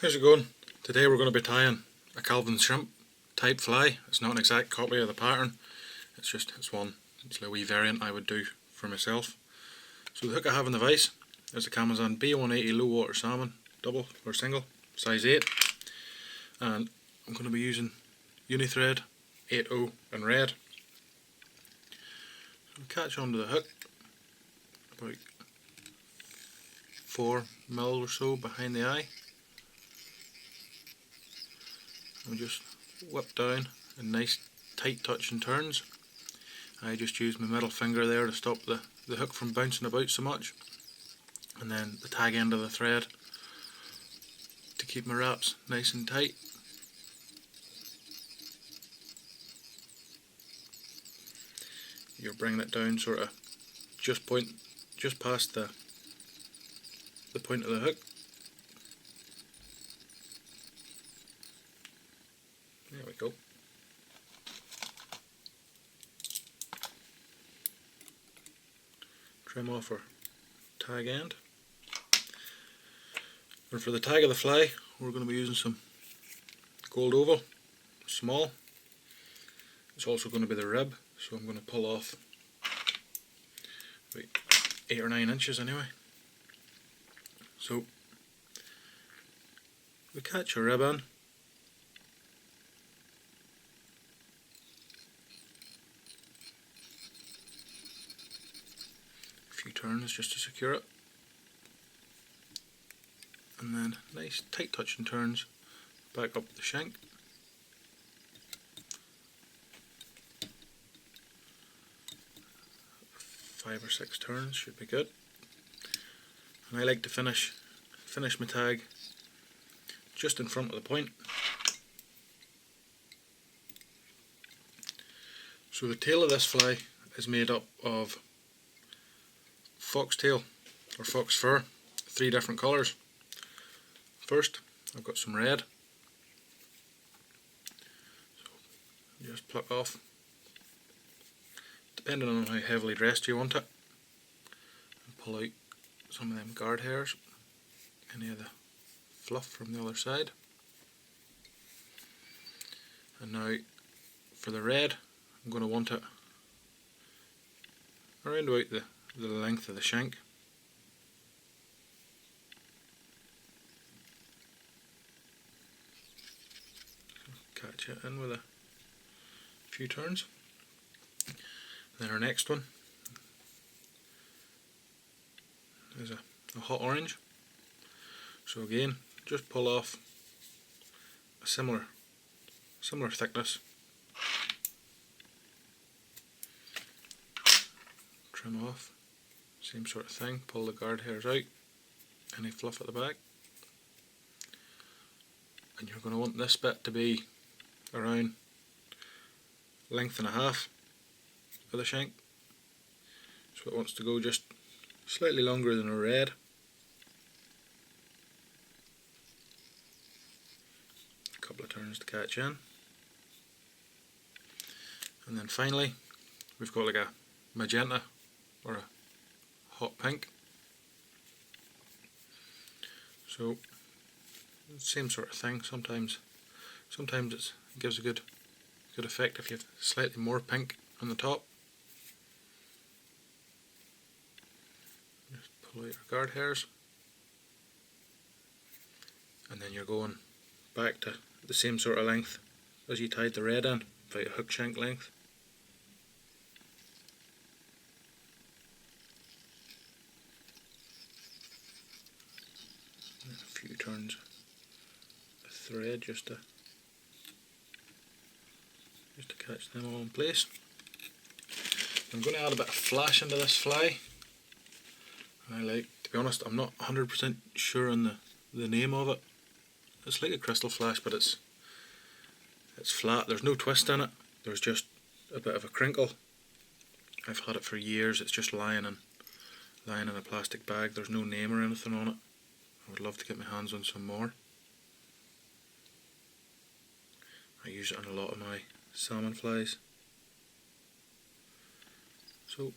How's it going? Today we're going to be tying a Calvin shrimp type fly. It's not an exact copy of the pattern, it's a wee variant I would do for myself. So the hook I have in the vise is a Amazon B180 low water salmon, double or single, size 8, and I'm going to be using Unithread 80 in red. So catch onto the hook about 4mm or so behind the eye. And just whip down in nice tight touching turns. I just use my middle finger there to stop the hook from bouncing about so much, and then the tag end of the thread to keep my wraps nice and tight. You're bringing it down sort of just past the point of the hook. There we go. Trim off our tag end. And for the tag of the fly, we're going to be using some gold oval, small. It's also going to be the rib, so I'm going to pull off about 8 or 9 inches anyway. So we catch a rib in. Few turns just to secure it, and then nice tight touching turns back up the shank. Five or 6 turns should be good, and I like to finish my tag just in front of the point. So the tail of this fly is made up of foxtail or fox fur, 3 different colours. First, I've got some red, so just pluck off, depending on how heavily dressed you want it, and pull out some of them guard hairs, any of the fluff from the other side. And now for the red, I'm going to want it around about the length of the shank. Catch it in with a few turns. Then our next one is a hot orange. So again, just pull off a similar thickness. Trim off, same sort of thing, pull the guard hairs out, any fluff at the back. And you're going to want this bit to be around length and a half of the shank. So it wants to go just slightly longer than a red. A couple of turns to catch in. And then finally we've got like a magenta or a hot pink. So same sort of thing. Sometimes it gives a good effect if you have slightly more pink on the top. Just pull out your guard hairs, and then you're going back to the same sort of length as you tied the red in, about a hook shank length. And a few turns of thread just to catch them all in place. I'm going to add a bit of flash into this fly. To be honest, I'm not 100% sure on the name of it. It's like a crystal flash, but it's flat. There's no twist in it. There's just a bit of a crinkle. I've had it for years. It's just lying in a plastic bag. There's no name or anything on it. I would love to get my hands on some more. I use it on a lot of my salmon flies. So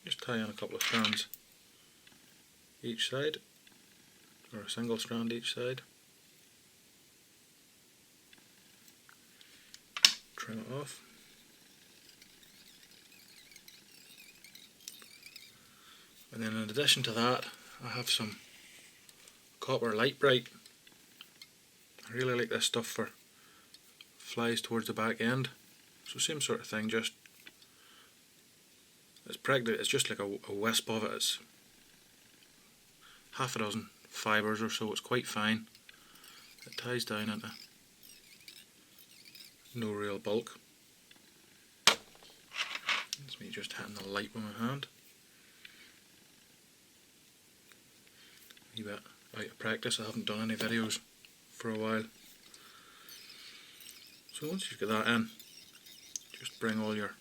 just tie in a couple of strands each side, or a single strand each side. Trim it off. And then in addition to that, I have some copper light bright. I really like this stuff for flies towards the back end. So same sort of thing, just it's just like a wisp of it. It's half a dozen fibres or so. It's quite fine. It ties down into no real bulk. That's me just hitting the light with my hand. A wee bit out of practice. I haven't done any videos for a while. So once you've got that in, just bring all your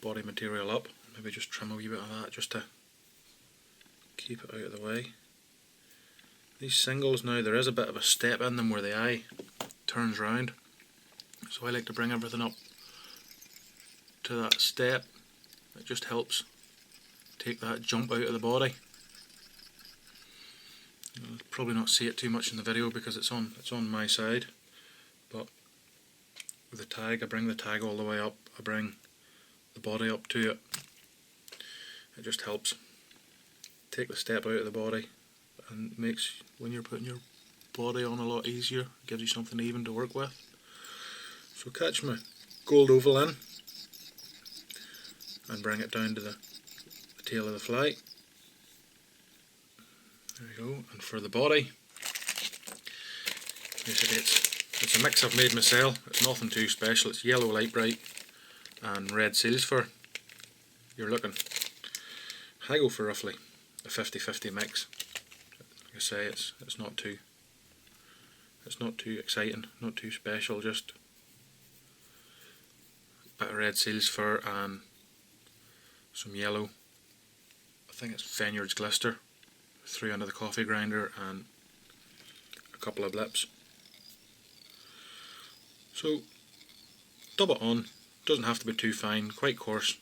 body material up. Maybe just trim a wee bit of that just to keep it out of the way. These singles now, there is a bit of a step in them where the eye turns round. So I like to bring everything up to that step. It just helps take that jump out of the body. You'll probably not see it too much in the video because it's on my side, but with the tag, I bring the tag all the way up, I bring the body up to it. It just helps take the step out of the body and makes when you're putting your body on a lot easier. It gives you something even to work with. So catch my gold oval in and bring it down to the tail of the fly. There we go. And for the body, basically it's a mix I've made myself. It's nothing too special. It's yellow light bright and red seals fur. You're looking, I go for roughly a 50-50 mix. Like I say, it's not too exciting, not too special, just a bit of red seals fur and some yellow, I think it's Vineyards Glister, through under the coffee grinder, and a couple of blips. So dub it on, doesn't have to be too fine, quite coarse,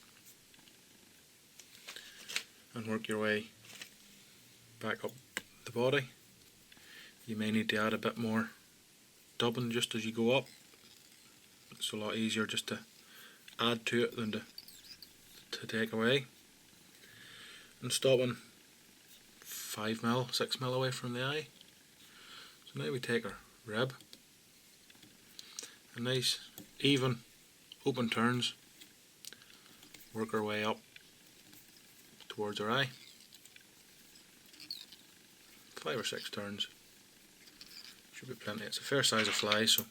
and work your way back up the body. You may need to add a bit more dubbing just as you go up. It's a lot easier just to add to it than to take away. And stopping 5mm, 6mm away from the eye. So now we take our rib, a nice even open turns, work our way up towards our eye. 5 or 6 turns should be plenty. It's a fair size of fly, so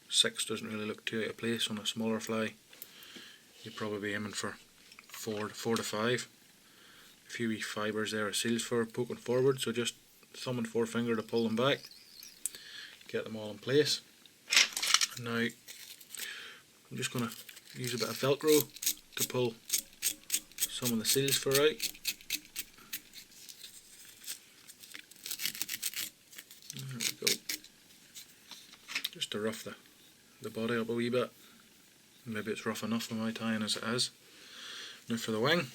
6 doesn't really look too out of place. On a smaller fly you'd probably be aiming for 4 to 5. A few wee fibres there of seals fur poking forward, so just thumb and forefinger to pull them back, get them all in place. And now I'm just going to use a bit of Velcro to pull some of the seals fur out. There we go. Just to rough the body up a wee bit. Maybe it's rough enough for my tying as it is. Now for the wing,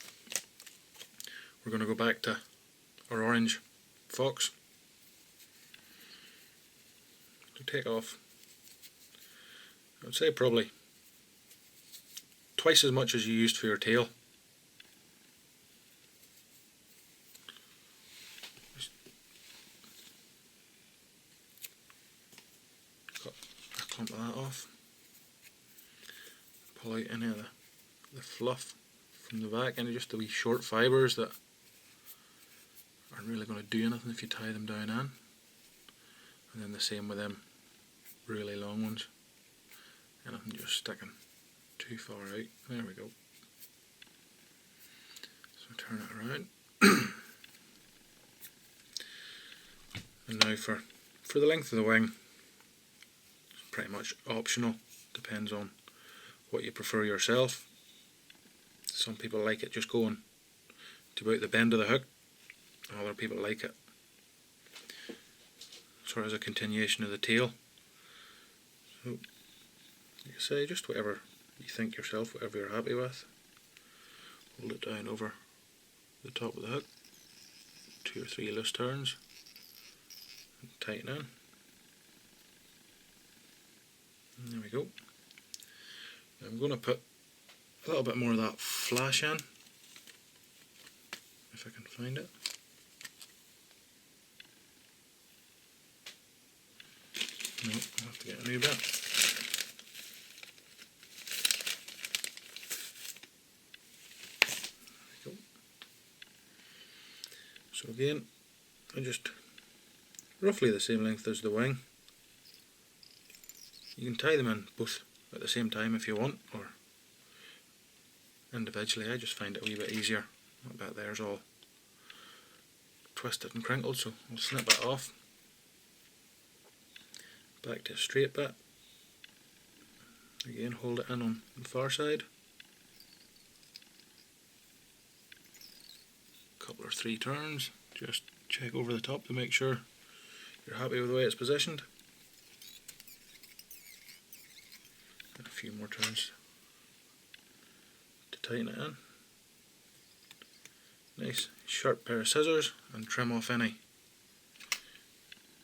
we're going to go back to our orange fox. To take off, I would say probably twice as much as you used for your tail. Just cut a clump of that off. Pull out any of the fluff from the back, any just the wee short fibres that aren't really going to do anything if you tie them down in. And then the same with them really long ones. Anything just sticking too far out. There we go. So turn it around. And now for the length of the wing, it's pretty much optional, depends on what you prefer yourself. Some people like it just going to about the bend of the hook, other people like it sort of as a continuation of the tail. So like I say, just whatever you think yourself, whatever you're happy with. Hold it down over the top of the hook. 2 or 3 loose turns and tighten in. And there we go. Now I'm going to put a little bit more of that flash in, if I can find it. No, I'll have to get a new bit. There we go. So again, I just roughly the same length as the wing. You can tie them in both at the same time if you want, or individually. I just find it a wee bit easier. That bit there's all twisted and crinkled, so I'll snip it off. Back to a straight bit. Again, hold it in on the far side. Couple or 3 turns. Just check over the top to make sure you're happy with the way it's positioned. And a few more turns to tighten it in. Nice sharp pair of scissors and trim off any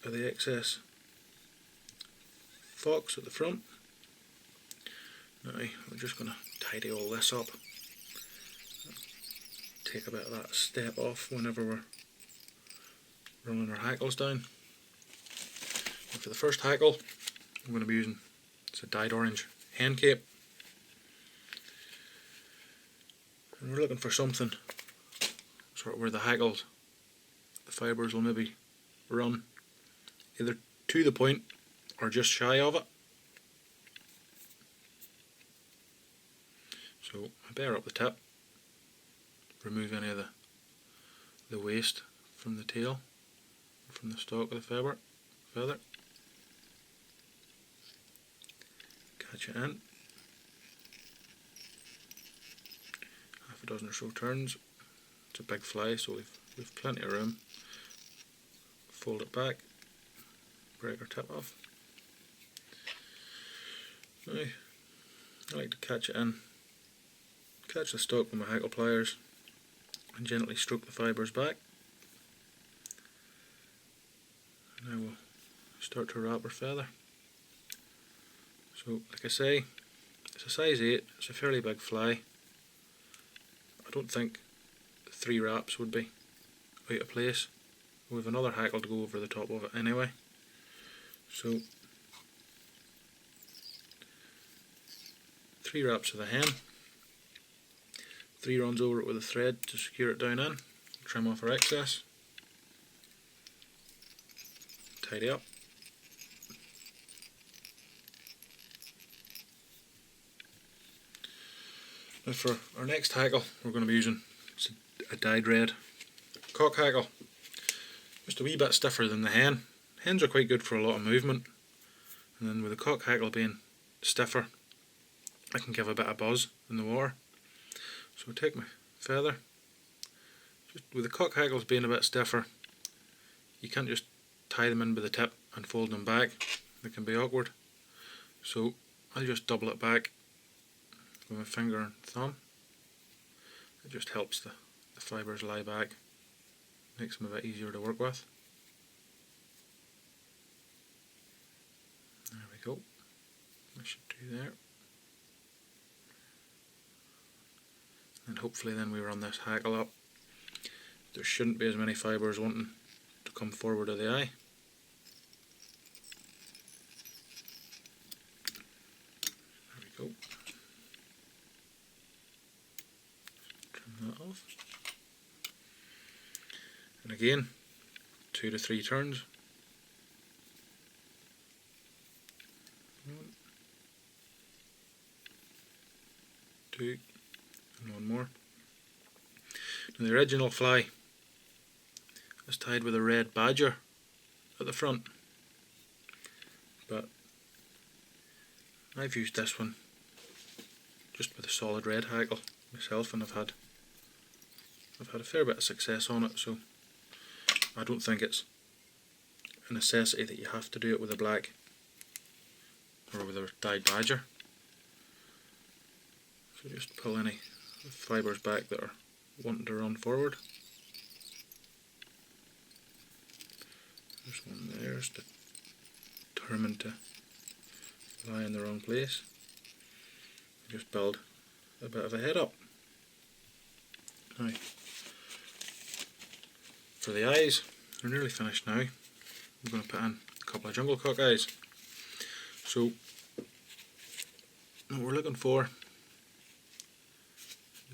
of the excess fox at the front. Now we're just going to tidy all this up. Take a bit of that step off whenever we're running our hackles down. And for the first hackle, I'm going to be using a dyed orange hen cape. And we're looking for something sort of where the hackles, the fibres will maybe run either to the point or just shy of it. So I bear up the tip, remove any of the waste from the tail, from the stalk of the feather. Catch it in. Half a dozen or so turns. It's a big fly, so we've plenty of room. Fold it back, break our tip off. Now, I like to catch it in. Catch the stalk with my hackle pliers and gently stroke the fibres back. Now we'll start to wrap our feather. So, like I say, it's a size 8, it's a fairly big fly. I don't think 3 wraps would be out of place. We have another hackle to go over the top of it anyway. So 3 wraps of the hen, 3 runs over it with a thread to secure it down in, trim off our excess, tidy up. Now for our next hackle, we're going to be using a dyed red cock hackle. Just a wee bit stiffer than the hen. Hens are quite good for a lot of movement, and then with the cock hackle being stiffer, I can give a bit of buzz in the water. So I take my feather. Just with the cock hackles being a bit stiffer, you can't just tie them in by the tip and fold them back. They can be awkward. So I just double it back with my finger and thumb. It just helps the fibres lie back, makes them a bit easier to work with. There we go. I should do there. And hopefully then we run this hackle up. There shouldn't be as many fibres wanting to come forward of the eye. There we go. Trim that off. And again, 2 to 3 turns. 1, 2, and 1 more. Now the original fly is tied with a red badger at the front, but I've used this one just with a solid red hackle myself, and I've had a fair bit of success on it, so I don't think it's a necessity that you have to do it with a black or with a dyed badger. So just pull any fibres back that are wanting to run forward. There's one there, it's determined to lie in the wrong place. Just build a bit of a head up. Now, for the eyes, they're nearly finished now. I'm going to put in a couple of jungle cock eyes. So, what we're looking for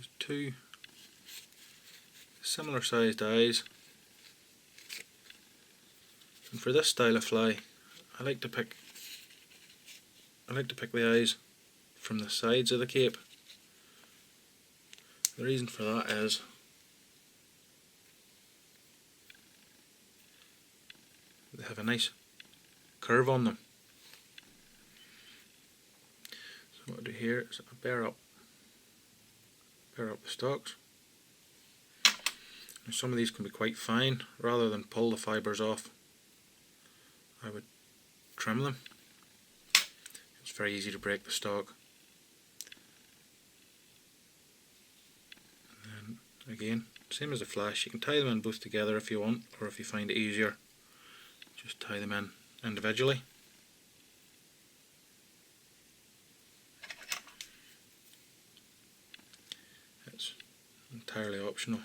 is two similar sized eyes. And for this style of fly, I like to pick the eyes from the sides of the cape. The reason for that is they have a nice curve on them. So what I do here is I bear up the stalks. Now some of these can be quite fine. Rather than pull the fibres off, I would trim them. It's very easy to break the stalk. And then again, same as a flash, you can tie them in both together if you want, or if you find it easier, just tie them in individually. It's entirely optional.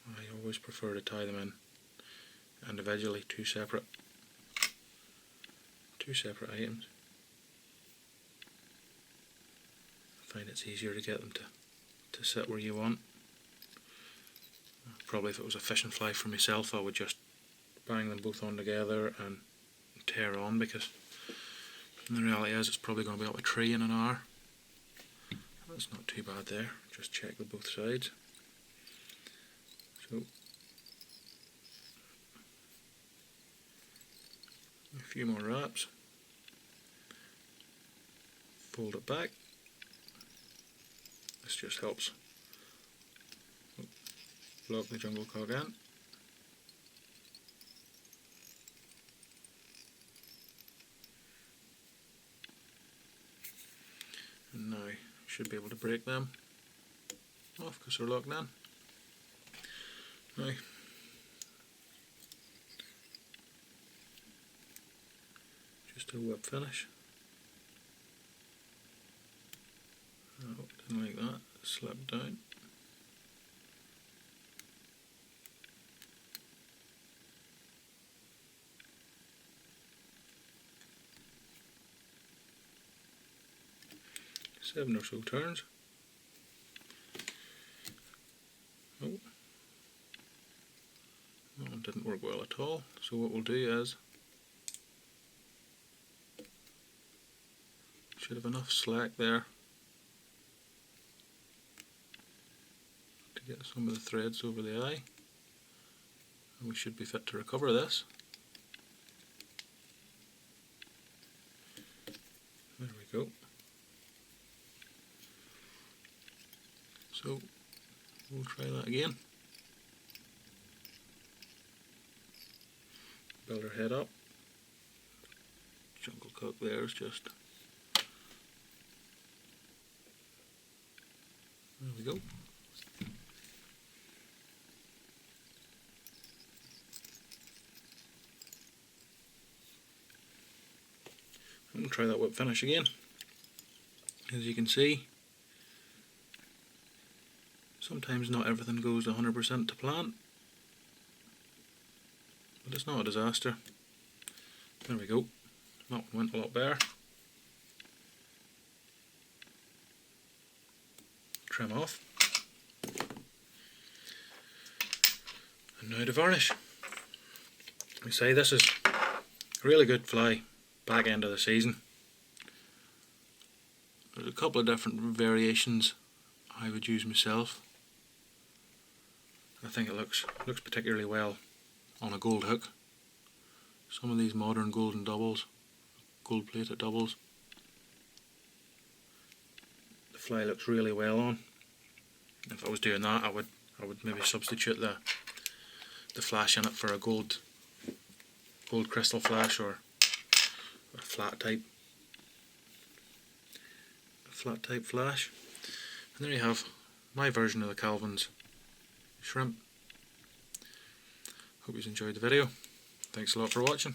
I always prefer to tie them in individually, two separate items. I find it's easier to get them to sit where you want. Probably if it was a fishing fly for myself, I would just bang them both on together and tear on, because the reality is it's probably going to be up a tree in an hour. That's not too bad there, just check with both sides. So, a few more wraps, fold it back. This just helps block the jungle cock in. And now you should be able to break them off because they're locked in. Now, just a whip finish. Oh, didn't like that, slipped down. Seven or so turns. Oh, that one didn't work well at all. So what we'll do is, should have enough slack there to get some of the threads over the eye, and we should be fit to recover this. There we go. So we'll try that again. Build her head up. Jungle cock there is just. There we go. I'm going to try that whip finish again. As you can see, sometimes not everything goes 100% to plan, but it's not a disaster. There we go. That one went a lot better. Trim off. And now to varnish. We say this is a really good fly back end of the season. There's a couple of different variations I would use myself. I think it looks particularly well on a gold hook. Some of these modern golden doubles, gold plated doubles, the fly looks really well on. If I was doing that, I would maybe substitute the flash in it for a gold crystal flash, or a flat type flash. And there you have my version of the Calvin's shrimp. Hope you enjoyed the video. Thanks a lot for watching.